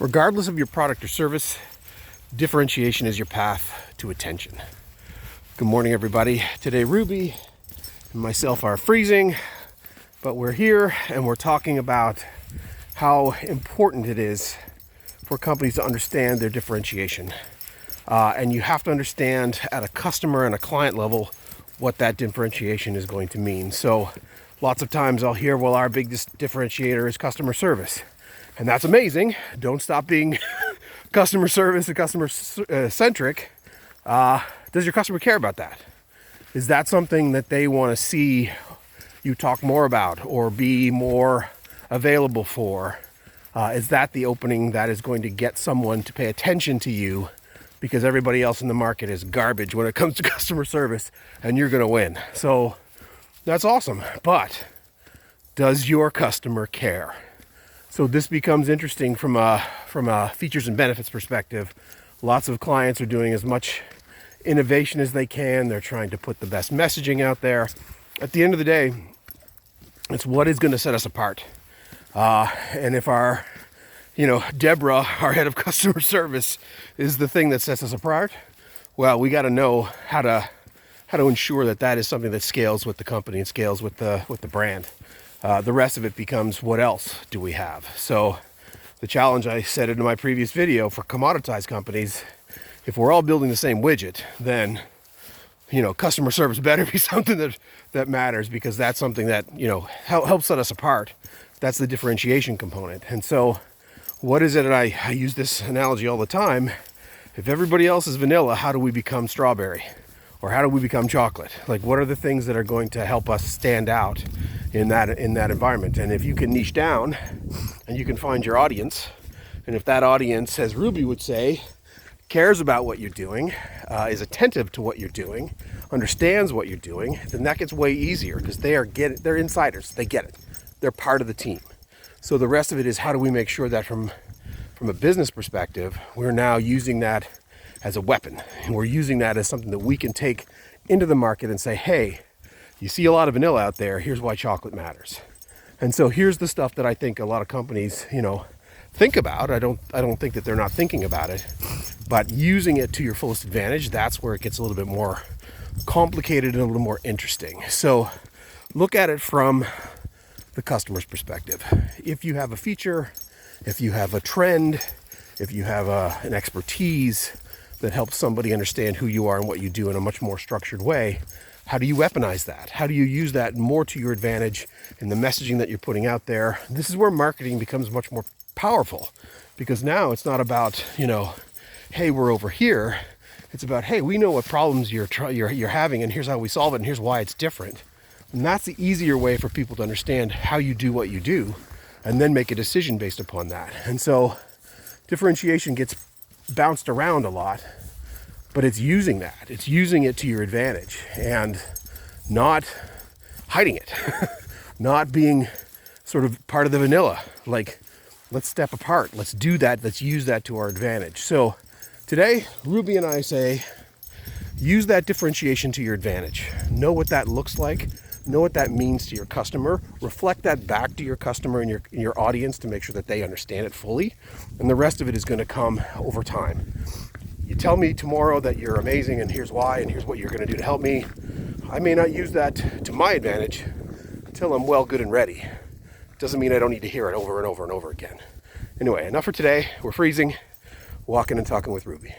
Regardless of your product or service, differentiation is your path to attention. Good morning, everybody. Today, Ruby and myself are freezing, but we're here and we're talking about how important it is for companies to understand their differentiation. And you have to understand at a customer and a client level what that differentiation is going to mean. So lots of times I'll hear, well, our biggest differentiator is customer service. And that's amazing. Don't stop being customer service and customer centric. Does your customer care about that? Is that something that they want to see you talk more about or be more available for? Is that the opening that is going to get someone to pay attention to you because everybody else in the market is garbage when it comes to customer service and you're going to win? So that's awesome. But does your customer care? So this becomes interesting from a features and benefits perspective. Lots of clients are doing as much innovation as they can. They're trying to put the best messaging out there. At the end of the day, it's what is going to set us apart. And if our, Deborah, our head of customer service, is the thing that sets us apart, well, we got to know how to ensure that is something that scales with the company and scales with the brand. The rest of it becomes, what else do we have? So the challenge, I said in my previous video, for commoditized companies, if we're all building the same widget, then, customer service better be something that matters, because that's something that, helps set us apart. That's the differentiation component. And so what is it? And I use this analogy all the time. If everybody else is vanilla, how do we become strawberry? Or how do we become chocolate? Like, what are the things that are going to help us stand out in that environment? And if you can niche down and you can find your audience, and if that audience, as Ruby would say, cares about what you're doing, is attentive to what you're doing, understands what you're doing, then that gets way easier, because they're insiders. They get it. They're part of the team. So the rest of it is, how do we make sure that from a business perspective, we're now using that as a weapon, and we're using that as something that we can take into the market and say, hey, you see a lot of vanilla out there, here's why chocolate matters. And so here's the stuff that I think a lot of companies, think about. I don't think that they're not thinking about it, but using it to your fullest advantage, that's where it gets a little bit more complicated and a little more interesting. So look at it from the customer's perspective. If you have a feature, if you have a trend, if you have an expertise that helps somebody understand who you are and what you do in a much more structured way, how do you weaponize that? How do you use that more to your advantage in the messaging that you're putting out there? This is where marketing becomes much more powerful, because now it's not about, hey, we're over here. It's about, hey, we know what problems you're having, and here's how we solve it, and here's why it's different. And that's the easier way for people to understand how you do what you do, and then make a decision based upon that. And so differentiation gets bounced around a lot, but it's using that. It's using it to your advantage and not hiding it, not being sort of part of the vanilla. Like, let's step apart. Let's do that. Let's use that to our advantage. So today, Ruby and I say, use that differentiation to your advantage. Know what that looks like. Know what that means to your customer. Reflect that back to your customer and your audience to make sure that they understand it fully. And the rest of it is going to come over time. You tell me tomorrow that you're amazing and here's why and here's what you're going to do to help me. I may not use that to my advantage until I'm well, good, and ready. Doesn't mean I don't need to hear it over and over and over again. Anyway, enough for today. We're freezing. Walking and talking with Ruby.